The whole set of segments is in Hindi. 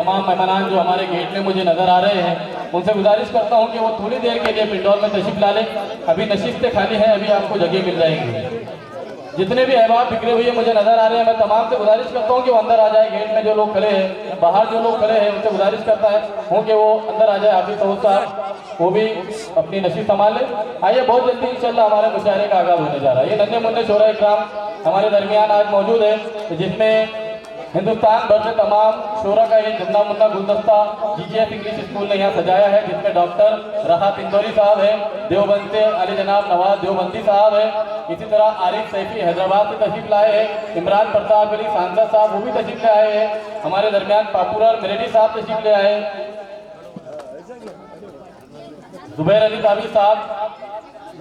तमाम मेहमान जो हमारे गेट में मुझे नज़र आ रहे हैं उनसे गुजारिश करता हूं कि वो थोड़ी देर के लिए पिंडौल में तशरीफ ला लें। अभी नशिस्तें खाली हैं, अभी आपको जगह मिल जाएंगी। जितने भी अहबाब बिखरे हुए मुझे नज़र आ रहे हैं, मैं तमाम से गुजारिश करता हूं कि वो अंदर आ जाए। गेट में जो लोग खड़े हैं, बाहर जो लोग खड़े हैं, उनसे गुजारिश करता हूं कि वो अंदर आ जाए। हाफिज सऊद साहब वो भी अपनी नशीब संभाल लें। आइए, बहुत जल्दी इंशाल्लाह हमारे मुशायरे का आगाज़ होने जा रहा है। ये नन्हे मुन्ने शोरा इकराम हमारे दरमियान आज मौजूद है, जिसमें हिंदुस्तान भर से तमाम शोरा का ये नन्हा मुन्ना गुलदस्ता GGF इंग्लिश स्कूल ने यहाँ सजाया है, जिसमें डॉक्टर राहत इंदौरी साहब है, देवबंद से अली जनाब नवाज देवबंदी साहब है, इसी तरह आरिफ सैफी हैदराबाद से तशरीफ लाए हैं, इमरान प्रताप अली सांसद साहब वो भी तशरीफ ले आए हैं, हमारे दरमियान पापुलर मेरेडी साहब तशरीफ ले आए, जुबैर अली ताबी साहब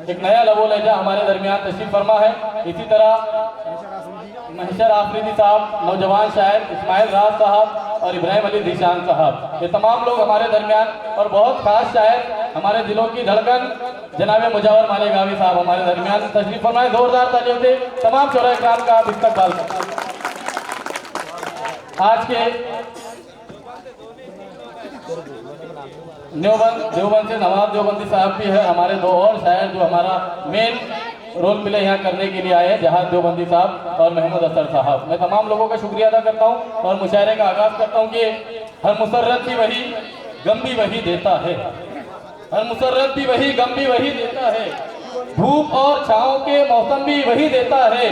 एक नया लबो लहजा हमारे दरमियान तशरीफ फरमा है। इसी तरह महशर आफरीदी साहब, नौजवान शायर इस्माइल राज साहब और इब्राहिम अली जीशान साहब, ये तमाम लोग हमारे दरमियान। और बहुत खास शायर हमारे दिलों की धड़कन जनाब मुजावर मालेगावी साहब हमारे दरमियान तशरीफ फरमाए। जोरदार तालियों से तमाम शोरा इकराम का आप इस्तकबाल करें। आज के देवबंद से नवाब देवबंदी साहब भी है, हमारे दो और शायर जो हमारा मेन रोल प्ले यहाँ करने के लिए आए हैं, जहाज देवबंदी साहब और महमूद असर साहब। मैं तमाम लोगों का शुक्रिया अदा करता हूँ और मुशायरे का आगाज़ करता हूँ कि हर मुसर्रत भी वही गम भी वही देता है, हर मुसर्रत भी वही गम भी वही देता है, धूप और छाँव के मौसम भी वही देता है,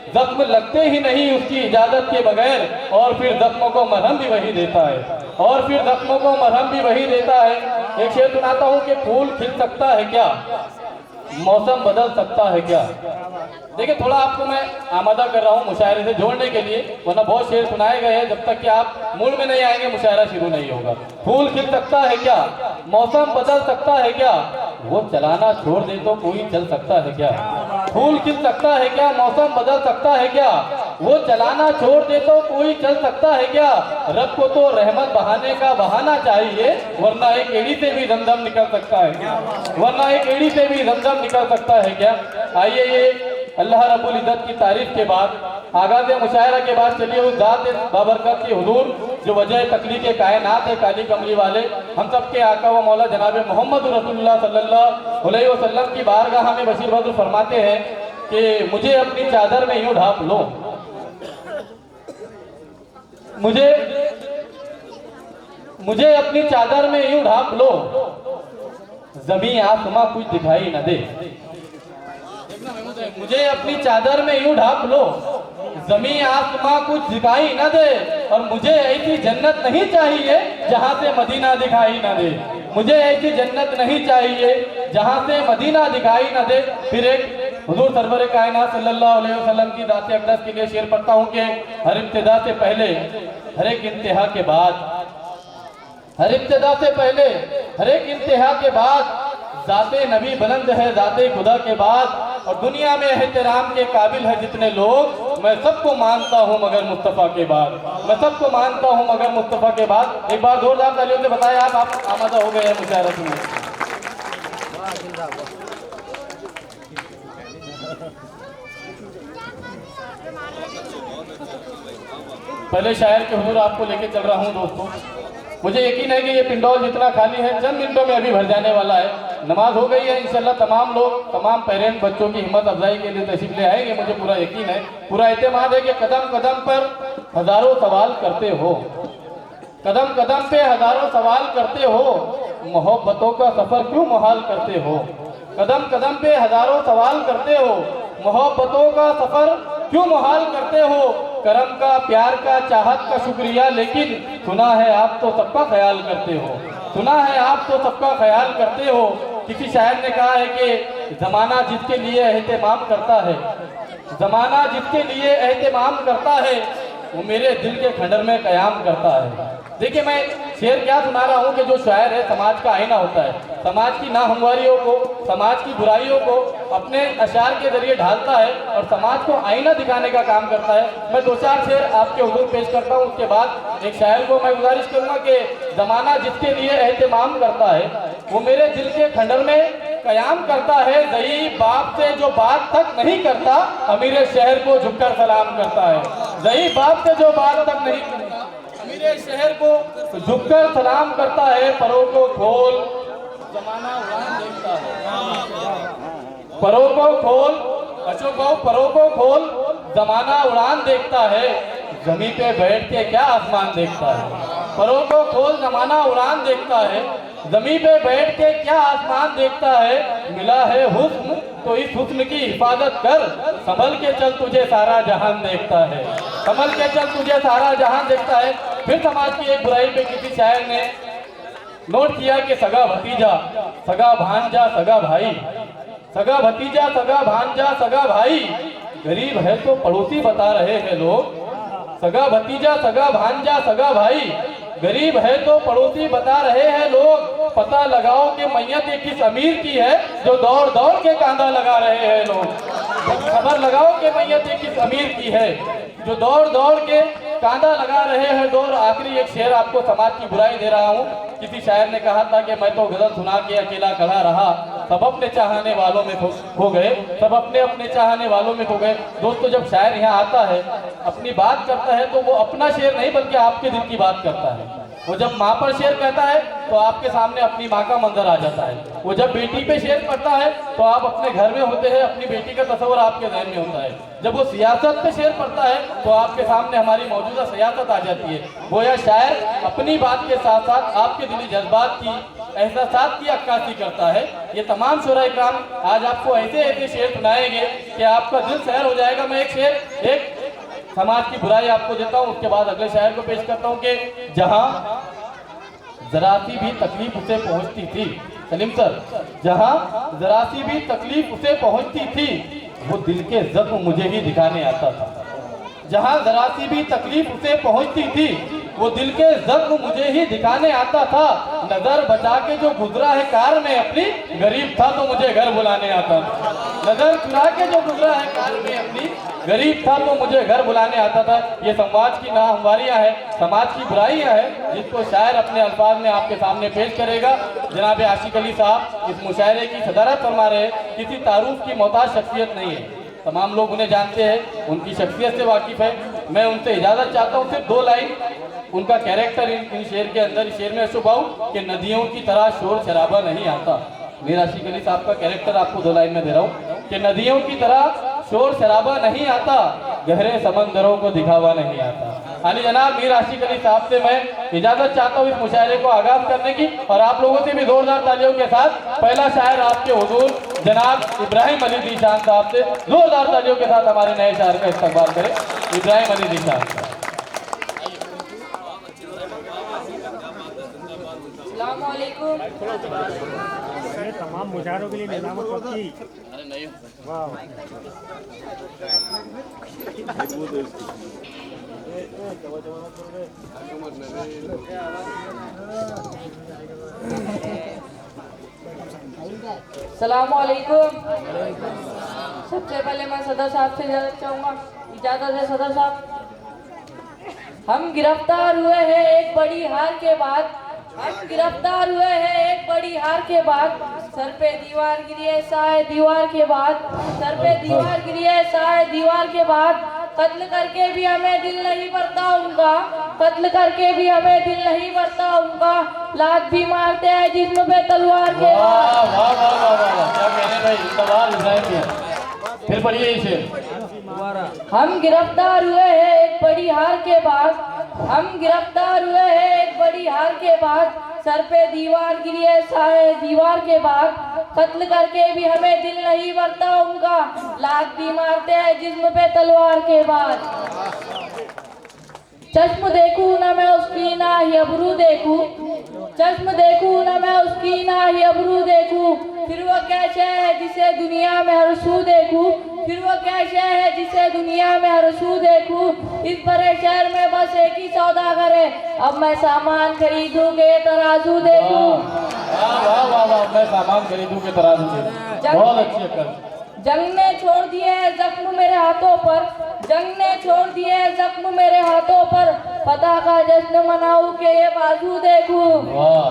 जख्म लगते ही नहीं उसकी इजाजत के बगैर, और फिर जख्मों को मरहम भी वही देता है, और फिर जख्मों को मरहम भी वही देता है। एक शेर सुनाता हूँ कि फूल खिल सकता है क्या, मौसम बदल सकता है क्या। देखिए, थोड़ा आपको मैं आमादा कर रहा हूँ मुशायरे से जोड़ने के लिए, वरना बहुत शेर सुनाए गए हैं, जब तक कि आप मूड में नहीं आएंगे मुशायरा शुरू नहीं होगा। फूल खिल सकता है क्या, मौसम बदल सकता है क्या, वो चलाना छोड़ दे तो कोई चल सकता है क्या। फूल खिल सकता है क्या, मौसम बदल सकता है क्या, वो चलाना छोड़ दे तो कोई चल सकता है क्या। रब को तो रहमत बहाने का बहाना चाहिए, वरना एक एड़ी से भी जमजम निकल सकता है क्या, वरना एक एड़ी से भी जमजम निकल सकता है क्या। आइए, ये अल्लाह रब्बुल इज्जत की तारीफ के बाद, आगाज़ मुशायरा के बाद चलिए उस ज़ात बाबरकत की हुजूर जो वजह तकलीफ कायनात है, काली कमली वाले, हम सब के आका व मौला जनाब मोहम्मद रसूलुल्लाह सल्लल्लाहु अलैहि वसल्लम की बारगाह में बशीर बद्र फरमाते हैं कि मुझे अपनी चादर में यूं ढांप लो, मुझे अपनी चादर में यूं ढांप लो, ज़मीं आसमां कुछ दिखाई न दे। मुझे अपनी चादर में यूं ढांप लो, ज़मीं आसमां कुछ दिखाई न दे, और मुझे ऐसी जन्नत नहीं चाहिए जहां से मदीना दिखाई न दे, मुझे ऐसी जन्नत नहीं चाहिए जहां से मदीना दिखाई न दे। फिर एक हुजूर सरवर कायनात सल्लल्लाहु अलैहि वसल्लम की ज़ात अक़दस के लिए शेर पढ़ता हूँ कि हर इब्तिदा से पहले, हर एक इंतहा के बाद, हर इब्तिदा से पहले, हर एक इंतहा के बाद, ज़ाते नबी बुलंद है ज़ाते खुदा के बाद, और दुनिया में एहतराम के काबिल है जितने लोग, मैं सबको मानता हूँ मगर मुस्तफ़ा के बाद, मैं सबको मानता हूँ मगर मुस्तफ़ा के बाद। एक बार जोरदार तालियों से बताएं आप आमादा हो गए हैं मुशायरा सुनने। पहले शायर के हुजूर आपको लेके चल रहा हूँ दोस्तों। मुझे यकीन है कि ये पिंडौल जितना खाली है चंद मिनटों में अभी भर जाने वाला है। नमाज हो गई है, इंशाल्लाह तमाम लोग, तमाम पेरेंट्स बच्चों की हिम्मत अफजाई के लिए तशरीफ ले आएंगे। मुझे पूरा यकीन है, पूरा एतमाद है कि कदम कदम पर हजारों सवाल करते हो, कदम कदम पे हजारों सवाल करते हो, मोहब्बतों का सफर क्यों मुहाल करते हो, कदम कदम पे हजारों सवाल करते हो, मोहब्बतों का सफर क्यों मुहाल करते हो। करम का, प्यार का, चाहत का शुक्रिया, लेकिन सुना है आप तो सबका ख्याल करते हो, सुना है आप तो सबका ख्याल करते हो। किसी शायर ने कहा है कि जमाना जिसके लिए एहतमाम करता है, जमाना जिसके लिए एहतमाम करता है, वो मेरे दिल के खंडर में कयाम करता है। देखिए, मैं शेर क्या सुना रहा हूँ कि जो शायर है समाज का आईना होता है, समाज की नाहमवारियों को, समाज की बुराइयों को अपने अशार के जरिए ढालता है और समाज को आईना दिखाने का काम करता है। मैं दो चार शेर आपके हुजूर पेश करता हूँ, उसके बाद एक शायर को मैं गुजारिश करूँगा कि जमाना जिसके लिए एहतमाम करता है, वो मेरे दिल के खंडर में कयाम करता है। ज़ईफ़ बाप से जो बात तक नहीं करता, अमीर शहर को झुककर सलाम करता है। ज़ईफ़ बाप से जो बात तक नहीं करता, अमीर के शहर को झुककर सलाम करता है, परों को खोल जमाना उड़ान देखता है। परों को खोल, अशोक बाबू, परों को खोल जमाना उड़ान देखता है, जमीन पे बैठ के क्या आसमान देखता है। परों को खोल जमाना उड़ान देखता है, जमीन पे बैठ के क्या आसमान देखता है। मिला है हुस्न तो इस हुस्न की हिफाजत कर, संभल के चल तुझे सारा जहान देखता है। संभल के चल तुझे सारा जहान देखता है। फिर समाज की एक बुराई पे किसी शायर ने नोट किया कि सगा भतीजा, सगा भांजा, सगा भाई, सगा भतीजा, सगा भांजा, सगा भाई, गरीब है तो पड़ोसी बता रहे हैं लोग। सगा भतीजा, सगा भांजा, सगा भाई, गरीब है तो पड़ोसी बता रहे हैं लोग। पता लगाओ कि मैयत ये किस अमीर की है, जो दौड़ दौड़ के कांधा लगा रहे हैं लोग। खबर लगाओ कि मैयत ये किस अमीर की है, जो दौड़ दौड़ के कांधा लगा रहे हैं लोग। आखिरी एक शेर आपको समाज की बुराई दे रहा हूँ। किसी शायर ने कहा था कि मैं तो गजल सुना के अकेला खड़ा रहा, सब अपने चाहने वालों में खो गए, सब अपने अपने चाहने वालों में खो गए। दोस्तों, जब शायर यहाँ आता है, अपनी बात करता है, तो वो अपना शेर नहीं बल्कि आपके दिल की बात करता है। वो जब माँ पर शेर कहता है तो आपके सामने अपनी माँ का मंजर आ जाता है। वो जब बेटी पे शेर पढ़ता है तो आप अपने घर में होते हैं, अपनी बेटी का तस्वर आपके ज़हन में होता है। जब वो सियासत पे शेर पढ़ता है तो आपके सामने हमारी मौजूदा सियासत आ जाती है। वो यह शायर अपनी बात के साथ साथ आपके दिली जज्बात की, एहसासात की अक्कासी करता है। ये तमाम शुरा-ए-किराम आज आपको ऐसे ऐसे शेर सुनाएंगे कि आपका दिल सहर हो जाएगा। मैं एक शेर, एक समाज की बुराई आपको देता हूँ, उसके बाद अगले शायर को पेश करता हूँ कि जहाँ जरा सी भी तकलीफ उसे पहुँचती थी, सलीम सर, जहाँ जरा सी भी तकलीफ उसे पहुँचती थी, वो दिल के जख्म मुझे ही दिखाने आता था। जहाँ जरा सी भी तकलीफ उसे पहुँचती थी, वो दिल के जख्म मुझे ही दिखाने आता था। नजर बचा के जो गुजरा है कार में अपनी, गरीब था तो मुझे घर बुलाने आता था। नजर चुरा के जो गुजरा है कार में अपनी, गरीब था तो मुझे घर बुलाने आता था। ये समाज की नाहमवारियां है, समाज की बुराइयां है, जिसको शायर अपने अल्फाज में आपके सामने पेश करेगा। जनाब आशिक अली साहब इस मुशायरे की सदारत फरमा रहे हैं। किसी तारुफ की मोहताज शख्सियत नहीं है, तमाम लोग उन्हें जानते हैं, उनकी शख्सियत से वाकिफ है। मैं उनसे इजाज़त चाहता हूँ, सिर्फ 2 लाइन उनका कैरेक्टर इन शेर के अंदर, शेर में शुभाऊ कि नदियों की तरह शोर शराबा नहीं आता। मेरा आशिक अली साहब का कैरेक्टर आपको 2 लाइन में दे रहा हूँ कि नदियों की तरह शोर शराबा नहीं आता, गहरे समंदरों को दिखावा नहीं आता। हाली जनाब मीर आशिक अली साहब से मैं इजाजत चाहता हूँ इस मुशायरे को आगाज करने की, और आप लोगों से भी जोरदार तालियों के साथ पहला शायर आपके हुजूर जनाब इब्राहिम अली ज़ीशान साहब से जोरदार तालियों के साथ हमारे नए शायर का इस्तकबाल करें। इब्राहिम अली ज़ीशान साहब। तमाम मुशायरों के लिए निजामत पक्की। सलामुअलैकुम। सबसे पहले मैं सदर साहब से इजाजत चाहूँगा। इजाजत है सदर साहब। हम गिरफ्तार हुए हैं एक बड़ी हार के बाद, हम गिरफ्तार हुए हैं एक बड़ी हार के बाद, सर पे दीवार गिरी है साए दीवार के बाद, सर पे दीवार गिरी है साए दीवार के बाद, कत्ल करके भी हमें दिल नहीं भरता उनका, कत्ल करके भी हमें दिल नहीं भरता उनका, लात भी मारते हैं जिस्म पे तलवार के बाद। वाह वाह वाह वाह वाह, क्या कहने भाई, सवाल डिजाइन किया। फिर पढ़िए इसे। हम गिरफ्तार हुए हैं एक बड़ी हार के बाद, हम गिरफ्तार हुए हैं एक बड़ी हार के बाद, सर पे दीवार गिरी है साए दीवार के बाद, कत्ल करके भी हमें दिल नहीं भरता उनका, लात भी मारते हैं जिस्म पे तलवार के बाद। चश्म देखूं ना मैं उसकी ना ही अबरू देखूं, चश्म देखूं ना मैं उसकी ना ही अबरू देखूं, फिर वो क्या शय है जिसे दुनिया में हर सू देखूं, फिर वो क्या शय है जिसे दुनिया में हर सू देखूं, इस बड़े शहर में बस एक ही सौदागर है, अब मैं सामान खरीदूं के तराजू देखूं। वाह वाह वाह वाह, मैं सामान खरीदूं के तराजू देखूं। बहुत अच्छी अक्ल। जंग ने छोड़ दिए जख्म मेरे हाथों पर, जंग ने छोड़ दिए जख्म मेरे हाथों पर, फतह का जश्न मनाऊं के ये बाजू देखूं। वाह,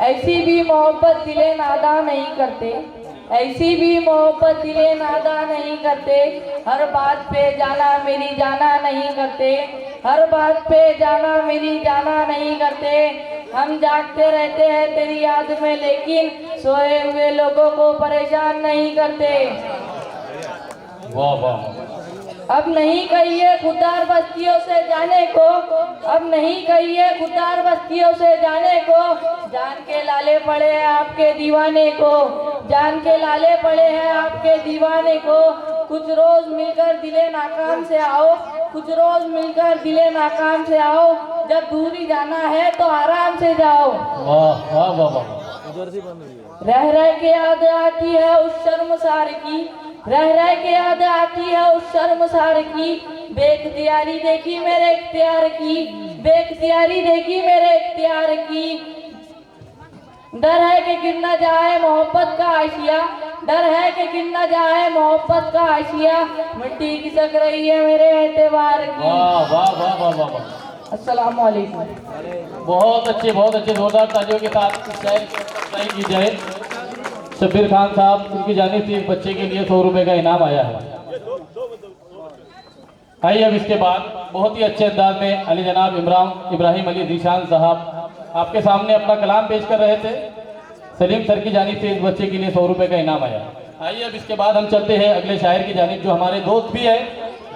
ऐसी भी मोहब्बत दिले नादा नहीं करते, ऐसी भी मोहब्बत दिले नादा नहीं करते, हर बात पे जाना मेरी जाना नहीं करते, हर बात पे जाना मेरी जाना नहीं करते। हम जागते रहते हैं तेरी याद में, लेकिन सोए हुए लोगों को परेशान नहीं करते। वाह वाह। अब नहीं कहिए खुदार बस्तियों से जाने को, अब नहीं कहिए खुदार बस्तियों से जाने को, जान के लाले पड़े हैं आपके दीवाने को, जान के लाले पड़े हैं आपके दीवाने को। कुछ रोज मिलकर दिले नाकाम से आओ, कुछ रोज मिलकर दिले नाकाम से आओ, जब दूर ही जाना है तो आराम से जाओ। वाह वाह वाह वाह। रह रह के याद आती है उस शर्मसार की, रह रह के याद आती है उस शर्मसार की, बेख्तियारी देखी मेरे इख्तियार की, बेख्तियारी देखी मेरे इख्तियार की। डर है कि गिर न जाए मोहब्बत का आशिया, डर है कि गिर न जाए मोहब्बत का आशिया, मिट्टी खिसक रही है मेरे एतबार की। वाह वाह वाह वाह वाह वाह। अस्सलाम वालेकुम। बहुत अच्छे जोरदार तालियों के साथ शायरी की जाए। शब्बीर खान साहब, उनकी जानिब से एक बच्चे के लिए 100 रुपए का इनाम आया है। आइए अब इसके बाद बहुत ही अच्छे अंदाज में अली जनाब इब्राहिम अली जीशान साहब आपके सामने अपना कलाम पेश कर रहे थे। सलीम सर की जानिब से इस बच्चे के लिए 100 रुपए का इनाम आया। आइए अब इसके बाद हम चलते हैं अगले शायर की जानिब, जो हमारे दोस्त भी है,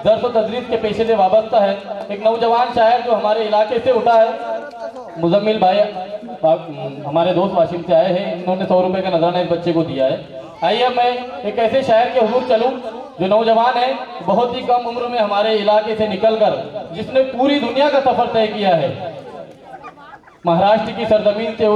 दर्स व तदरीस के पेशे से वाबस्ता है। एक नौजवान शायर जो हमारे इलाके से उठा है, मुजम्मिल भाई हमारे दोस्त वाशिम से आए हैं, इन्होंने 100 रुपए का नजराना इस बच्चे को दिया है। आइए मैं एक ऐसे शायर के हुजूर चलूं जो नौजवान है, बहुत ही कम उम्र में हमारे इलाके से निकलकर जिसने पूरी दुनिया का सफर तय किया है, महाराष्ट्र की सरजमीन से